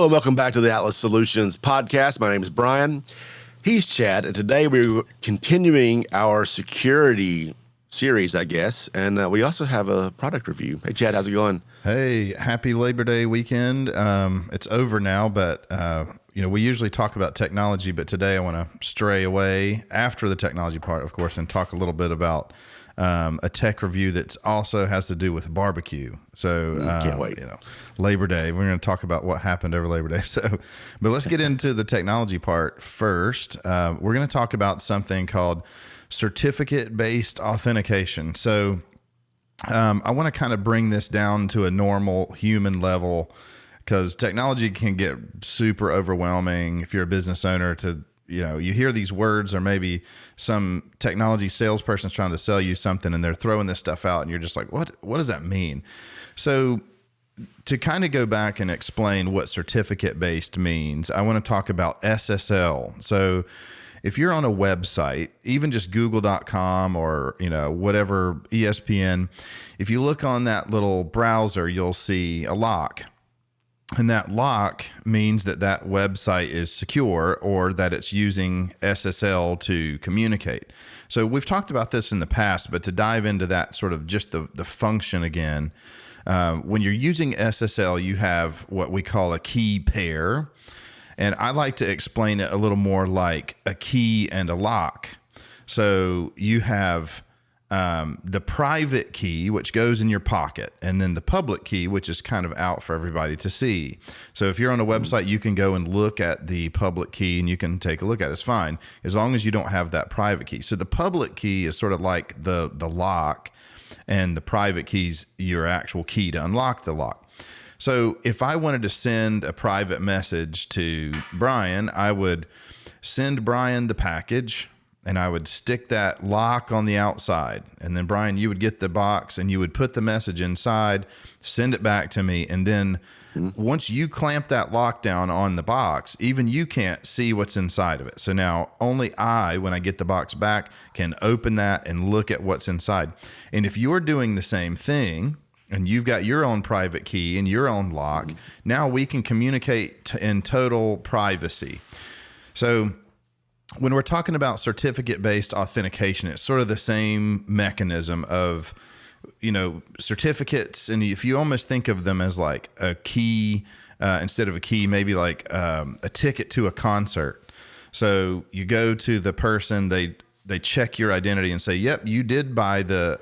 Hello and welcome back to the Atlas Solutions podcast. My name is Brian. He's Chad, and today we're continuing our security series, I guess, and we also have a product review. Hey, Chad, how's it going? Hey, happy Labor Day weekend. It's over now, but we usually talk about technology, but today I want to stray away after the technology part, of course, and talk a little bit about a tech review that also has to do with barbecue. So, can't wait. Labor Day, we're going to talk about what happened over Labor Day. So, but let's get into the technology part first. We're going to talk about something called certificate-based authentication. So, I want to kind of bring this down to a normal human level because technology can get super overwhelming if you're a business owner you hear these words, or maybe some technology salesperson's trying to sell you something and they're throwing this stuff out and you're just like, what does that mean? So to kind of go back and explain what certificate based means, I want to talk about SSL. So if you're on a website, even just google.com or, whatever, ESPN, if you look on that little browser, you'll see a lock. And that lock means that that website is secure or that it's using SSL to communicate. So we've talked about this in the past, but to dive into that sort of just the function again, when you're using SSL, you have what we call a key pair. And I like to explain it a little more like a key and a lock. So you have the private key, which goes in your pocket, and then the public key, which is kind of out for everybody to see. So if you're on a website, you can go and look at the public key and you can take a look at it. It's fine, as long as you don't have that private key. So the public key is sort of like the lock, and the private key's your actual key to unlock the lock. So if I wanted to send a private message to Brian, I would send Brian the package and I would stick that lock on the outside. And then Brian, you would get the box and you would put the message inside, send it back to me. And then once you clamp that lock down on the box, even you can't see what's inside of it. So now only I, when I get the box back, can open that and look at what's inside. And if you're doing the same thing, and you've got your own private key and your own lock, now we can communicate in total privacy. So when we're talking about certificate-based authentication, it's sort of the same mechanism of, certificates. And if you almost think of them as like a key, instead of a key, maybe like a ticket to a concert. So you go to the person, they check your identity and say, yep, you did buy the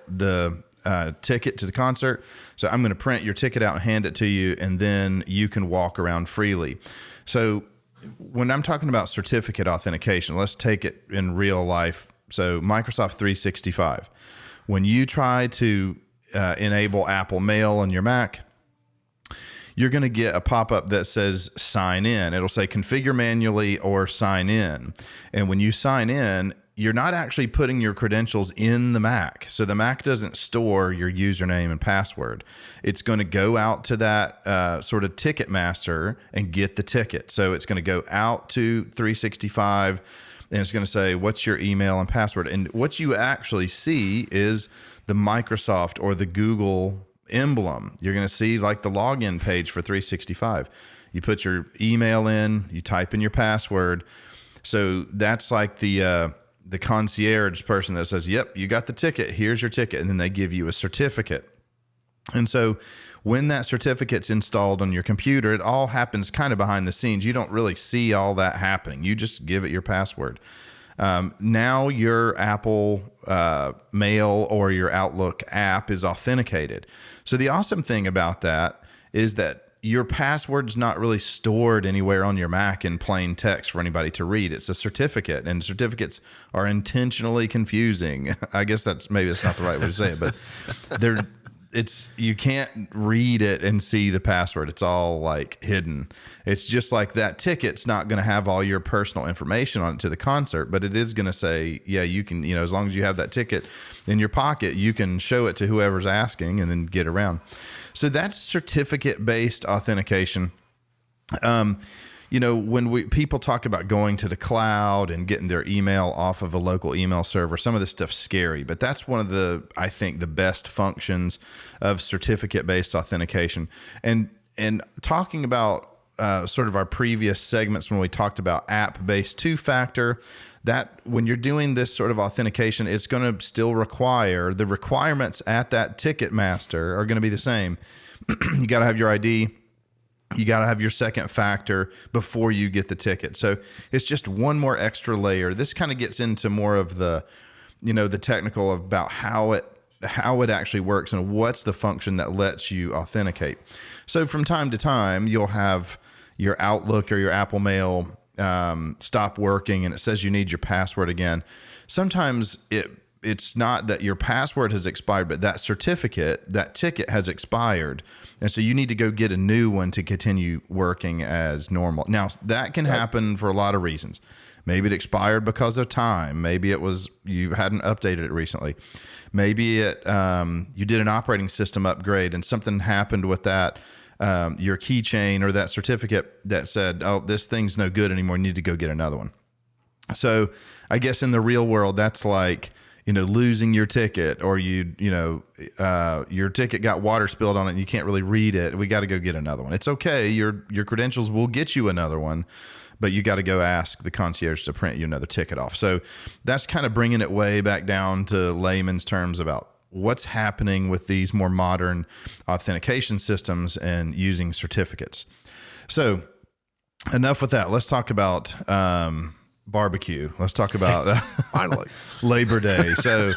ticket to the concert. So I'm going to print your ticket out and hand it to you, and then you can walk around freely. So when I'm talking about certificate authentication, let's take it in real life. So Microsoft 365, when you try to enable Apple Mail on your Mac, you're going to get a pop-up that says sign in. It'll say configure manually or sign in. And when you sign in, you're not actually putting your credentials in the Mac. So the Mac doesn't store your username and password. It's going to go out to that sort of ticket master and get the ticket. So it's going to go out to 365 and it's going to say, what's your email and password? And what you actually see is the Microsoft or the Google emblem. You're going to see like the login page for 365. You put your email in, you type in your password. So that's like the concierge person that says, yep, you got the ticket, here's your ticket. And then they give you a certificate. And so when that certificate's installed on your computer, it all happens kind of behind the scenes. You don't really see all that happening. You just give it your password. Now your Apple Mail or your Outlook app is authenticated. So the awesome thing about that is that your password's not really stored anywhere on your Mac in plain text for anybody to read. It's a certificate, and certificates are intentionally confusing. I guess that's not the right way to say it, but you can't read it and see the password. It's all like hidden. It's just like that ticket's not going to have all your personal information on it to the concert, but it is going to say, yeah, you can, as long as you have that ticket in your pocket, you can show it to whoever's asking and then get around. So that's certificate-based authentication. When people talk about going to the cloud and getting their email off of a local email server, some of this stuff's scary, but that's one of I think the best functions of certificate-based authentication. And talking about sort of our previous segments when we talked about app-based two-factor, that when you're doing this sort of authentication, it's going to still require the requirements at that ticket master are going to be the same. You got to have your ID. You got to have your second factor before you get the ticket. So it's just one more extra layer. This kind of gets into more of the, the technical about how it actually works and what's the function that lets you authenticate. So from time to time, you'll have your Outlook or your Apple Mail stop working and it says you need your password again. Sometimes it's not that your password has expired, but that certificate, that ticket has expired. And so you need to go get a new one to continue working as normal. Now, that can happen for a lot of reasons. Maybe it expired because of time. Maybe it was you hadn't updated it recently. Maybe you did an operating system upgrade and something happened with that, your keychain or that certificate that said, oh, this thing's no good anymore. You need to go get another one. So I guess in the real world, that's like, losing your ticket or your ticket got water spilled on it and you can't really read it. We got to go get another one. It's okay. Your credentials will get you another one, but you got to go ask the concierge to print you another ticket off. So that's kind of bringing it way back down to layman's terms about what's happening with these more modern authentication systems and using certificates. So enough with that. Let's talk about, barbecue. Let's talk about finally Labor Day. So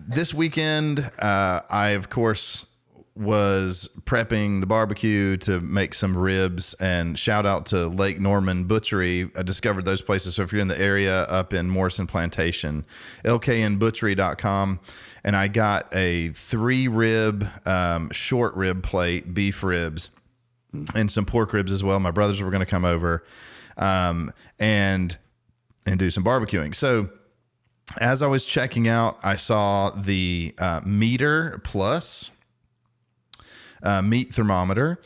this weekend, I of course was prepping the barbecue to make some ribs, and shout out to Lake Norman Butchery. I discovered those places. So if you're in the area up in Morrison Plantation, lknbutchery.com. And I got a 3-rib, short rib plate, beef ribs, and some pork ribs as well. My brothers were going to come over and do some barbecuing. So as I was checking out, I saw the Meatr Plus meat thermometer.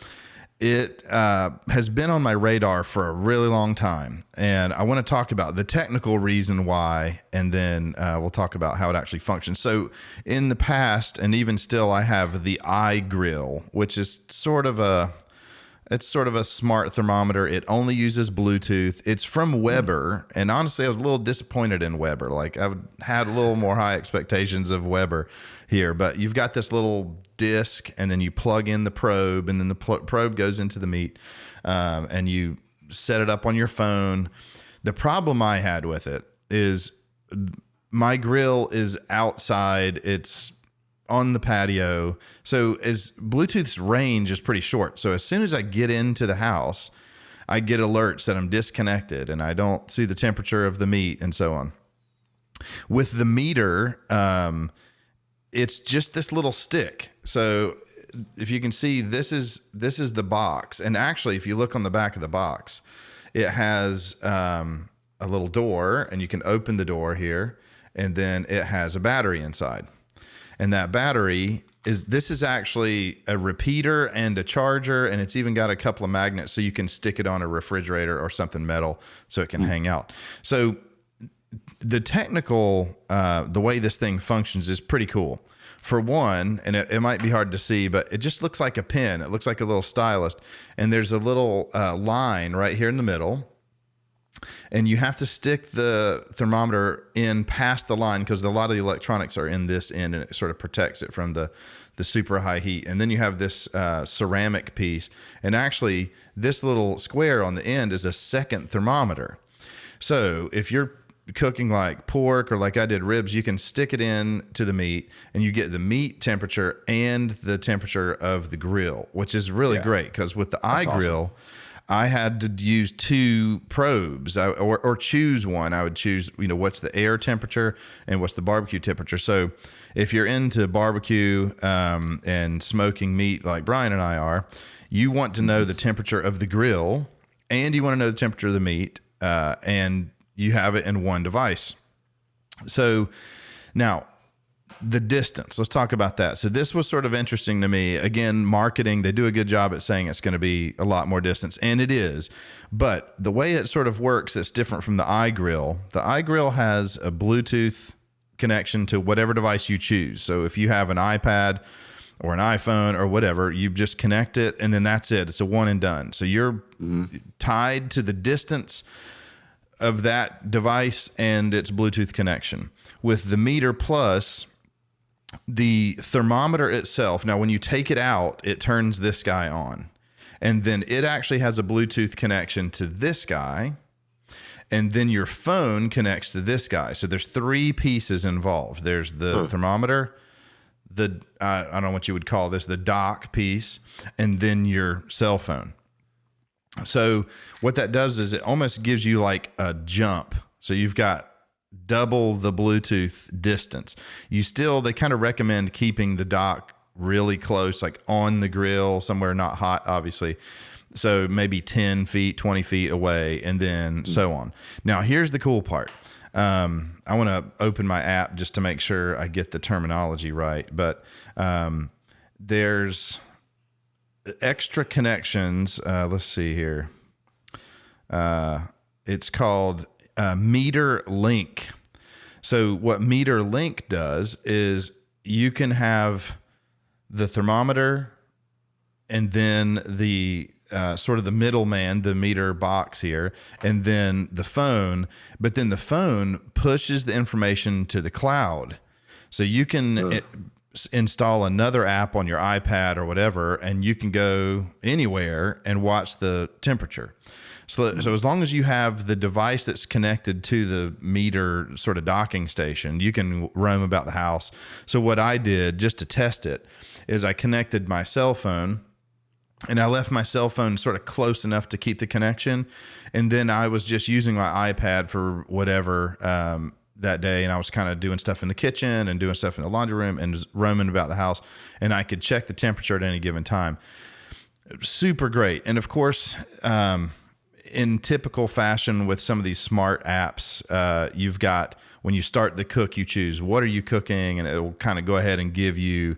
It has been on my radar for a really long time, and I want to talk about the technical reason why, and then we'll talk about how it actually functions. So in the past, and even still, I have the iGrill, which is sort of a smart thermometer. It only uses Bluetooth. It's from Weber. And honestly, I was a little disappointed in Weber. Like I had a little more high expectations of Weber here, but you've got this little disc and then you plug in the probe, and then the probe goes into the meat, and you set it up on your phone. The problem I had with it is my grill is outside. It's on the patio. So as Bluetooth's range is pretty short. So as soon as I get into the house, I get alerts that I'm disconnected and I don't see the temperature of the meat and so on. With the Meatr, it's just this little stick. So if you can see, this is the box. And actually, if you look on the back of the box, it has a little door, and you can open the door here, and then it has a battery inside. And that battery is actually a repeater and a charger, and it's even got a couple of magnets so you can stick it on a refrigerator or something metal so it can hang out. So the technical, the way this thing functions is pretty cool. For one, and it might be hard to see, but it just looks like a pen. It looks like a little stylus, and there's a little line right here in the middle. And you have to stick the thermometer in past the line because a lot of the electronics are in this end, and it sort of protects it from the super high heat. And then you have this ceramic piece. And actually, this little square on the end is a second thermometer. So if you're cooking like pork or like I did ribs, you can stick it in to the meat and you get the meat temperature and the temperature of the grill, which is really great because with the iGrill, awesome. I had to use 2 probes or choose one. I would choose, what's the air temperature and what's the barbecue temperature. So if you're into barbecue and smoking meat like Brian and I are, you want to know the temperature of the grill and you want to know the temperature of the meat, and you have it in one device. So now, the distance, let's talk about that. So this was sort of interesting to me. Again, marketing, they do a good job at saying it's going to be a lot more distance, and it is. But the way it sort of works, it's different from the iGrill. The iGrill has a Bluetooth connection to whatever device you choose. So if you have an iPad or an iPhone or whatever. You just connect it, and then that's it. It's a one and done. So you're tied to the distance of that device and its Bluetooth connection. With the Meatr Plus, the thermometer itself, now when you take it out, it turns this guy on. And then it actually has a Bluetooth connection to this guy. And then your phone connects to this guy. So there's three pieces involved. There's the thermometer, I don't know what you would call this, the dock piece, and then your cell phone. So what that does is it almost gives you like a jump. So you've got double the Bluetooth distance. They kind of recommend keeping the dock really close, like on the grill, somewhere not hot, obviously. So maybe 10 feet, 20 feet away, and then so on. Now, here's the cool part. I want to open my app just to make sure I get the terminology right. But there's extra connections. Let's see here. It's called Meatr Link. So what Meatr Link does is you can have the thermometer and then the sort of the middleman, the Meatr box here, and then the phone. But then the phone pushes the information to the cloud. So you can install another app on your iPad or whatever, and you can go anywhere and watch the temperature. So as long as you have the device that's connected to the Meatr sort of docking station, you can roam about the house. So what I did just to test it is I connected my cell phone, and I left my cell phone sort of close enough to keep the connection. And then I was just using my iPad for whatever that day. And I was kind of doing stuff in the kitchen and doing stuff in the laundry room and just roaming about the house. And I could check the temperature at any given time. Super great. And of course, in typical fashion with some of these smart apps, you've got, when you start the cook, you choose what are you cooking, and it will kind of go ahead and give you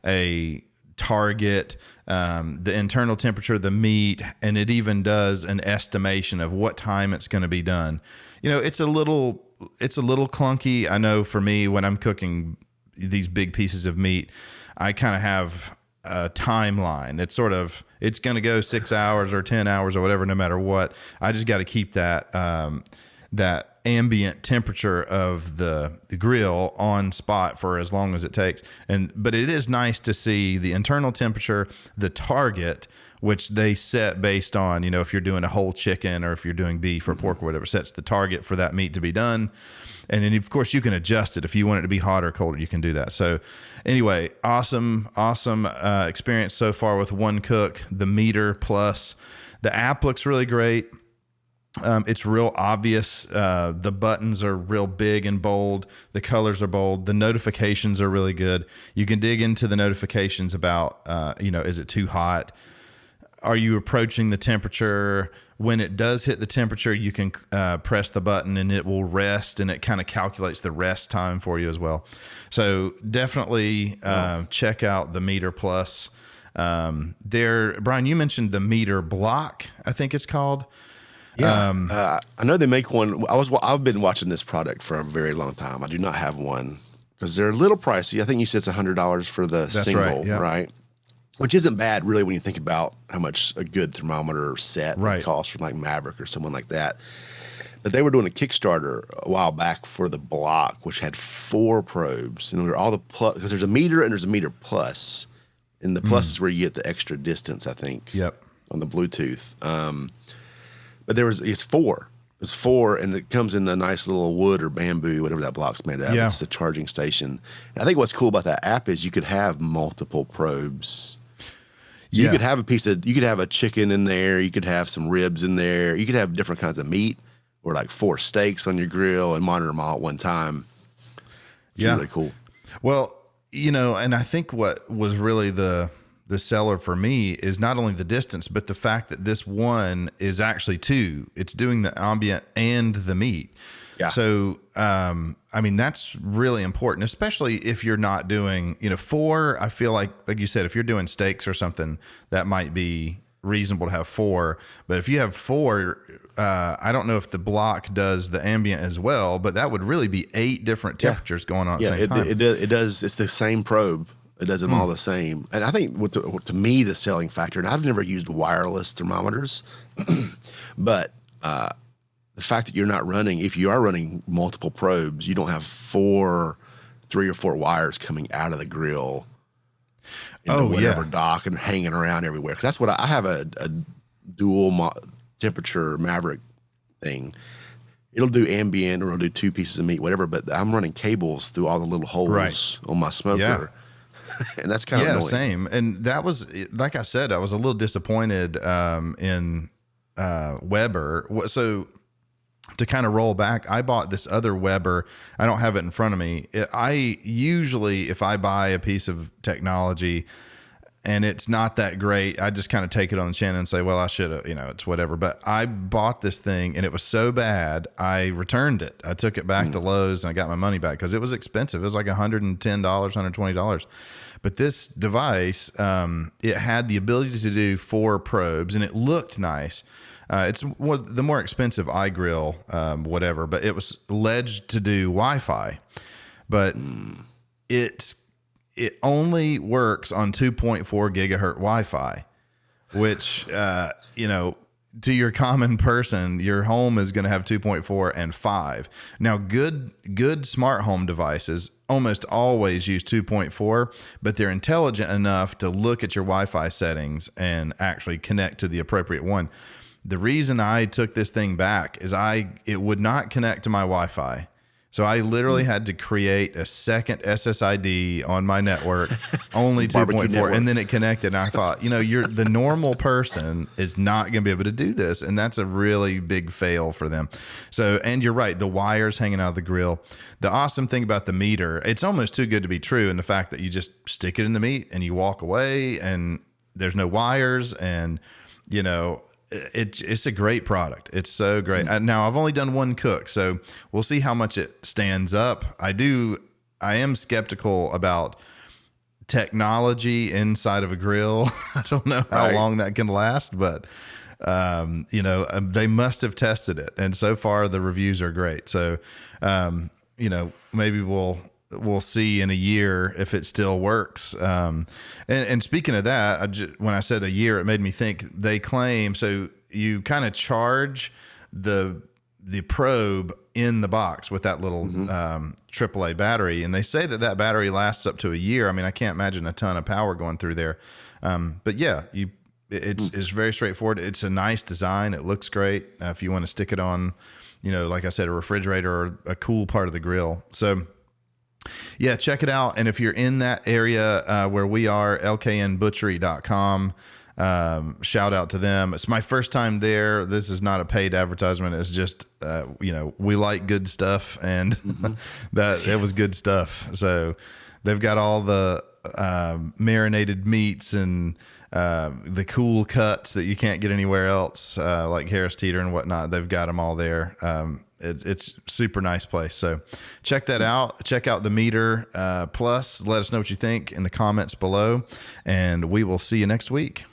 a target, the internal temperature of the meat, and it even does an estimation of what time it's going to be done. You know, it's a little clunky. I know for me, when I'm cooking these big pieces of meat, I kind of have a timeline. It's going to go 6 hours or 10 hours or whatever, no matter what. I just got to keep that ambient temperature of the grill on spot for as long as it takes. But it is nice to see the internal temperature, the target, which they set based on, if you're doing a whole chicken or if you're doing beef or pork or whatever, sets the target for that meat to be done. And then, of course, you can adjust it. If you want it to be hotter or colder, you can do that. So anyway, awesome experience so far with one cook, the Meatr Plus. The app looks really great. It's real obvious. The buttons are real big and bold. The colors are bold. The notifications are really good. You can dig into the notifications about, is it too hot? Are you approaching the temperature? When it does hit the temperature, you can press the button and it will rest, and it kind of calculates the rest time for you as well. So definitely check out the Meatr Plus. Brian, you mentioned the Meatr Block, I think it's called. Yeah, I know they make one. I've been watching this product for a very long time. I do not have one because they're a little pricey. I think you said it's $100 for the single, right? Which isn't bad, really, when you think about how much a good thermometer set would cost from like Maverick or someone like that. But they were doing a Kickstarter a while back for the Block, which had 4 probes, and all the plus, because there's a Meatr and there's a Meatr Plus, and the Plus is where you get the extra distance, I think. Yep. On the Bluetooth. But it's 4. It's 4, and it comes in a nice little wood or bamboo, whatever that block's made of. Yeah. It's the charging station. And I think what's cool about that app is you could have multiple probes. So you could have you could have a chicken in there, you could have some ribs in there, you could have different kinds of meat, or like 4 steaks on your grill and monitor them all at one time. It's really cool. Well, and I think what was really the seller for me is not only the distance, but the fact that this one is actually 2. It's doing the ambient and the meat. Yeah. So, that's really important, especially if you're not doing, 4. I feel like you said, if you're doing steaks or something, that might be reasonable to have 4. But if you have 4, I don't know if the Block does the ambient as well, but that would really be 8 different temperatures going on at the same time. It does. It's the same probe. It does them all the same. And I think what to me, the selling factor, and I've never used wireless thermometers, but the fact that you're not running, if you are running multiple probes, you don't have 3 or 4 wires coming out of the grill into whatever dock and hanging around everywhere. Because that's what I have a dual temperature Maverick thing. It'll do ambient or it'll do 2 pieces of meat, whatever, but I'm running cables through all the little holes on my smoker. Yeah. And that's kind of annoying. Same. And that was, like I said, I was a little disappointed in Weber. So to kind of roll back, I bought this other Weber. I don't have it in front of me. I usually, if I buy a piece of technology and it's not that great, I just kind of take it on the chin and say, well, I should have, it's whatever. But I bought this thing and it was so bad, I returned it. I took it back to Lowe's and I got my money back because it was expensive. It was like $110, $120. But this device, it had the ability to do 4 probes and it looked nice. It's the more expensive iGrill, whatever, but it was alleged to do Wi-Fi, but it only works on 2.4 gigahertz Wi-Fi, which, to your common person, your home is going to have 2.4 and 5. Now, good smart home devices almost always use 2.4, but they're intelligent enough to look at your Wi-Fi settings and actually connect to the appropriate one. The reason I took this thing back is it would not connect to my Wi-Fi. So I literally had to create a second SSID on my network, only 2.4, and then it connected. And I thought, the normal person is not going to be able to do this. And that's a really big fail for them. So, and you're right, the wires hanging out of the grill. The awesome thing about the Meatr, it's almost too good to be true in the fact that you just stick it in the meat and you walk away and there's no wires and, it's a great product. It's so great. Now I've only done one cook, so we'll see how much it stands up. I am skeptical about technology inside of a grill. I don't know how long that can last, but they must have tested it, and so far the reviews are great. So maybe we'll see in a year if it still works. And speaking of that, when I said a year, it made me think they claim, so you kind of charge the probe in the box with that little AAA battery. And they say that battery lasts up to a year. I mean, I can't imagine a ton of power going through there. But yeah, it's very straightforward. It's a nice design. It looks great. If you want to stick it on, like I said, a refrigerator or a cool part of the grill. So yeah, check it out. And if you're in that area where we are, lknbutchery.com, shout out to them. It's my first time there. This is not a paid advertisement. It's just, we like good stuff, and that it was good stuff. So they've got all the marinated meats and the cool cuts that you can't get anywhere else, like Harris Teeter and whatnot. They've got them all there. It's super nice place. So check that out. Check out the Meatr Plus. Let us know what you think in the comments below, and we will see you next week.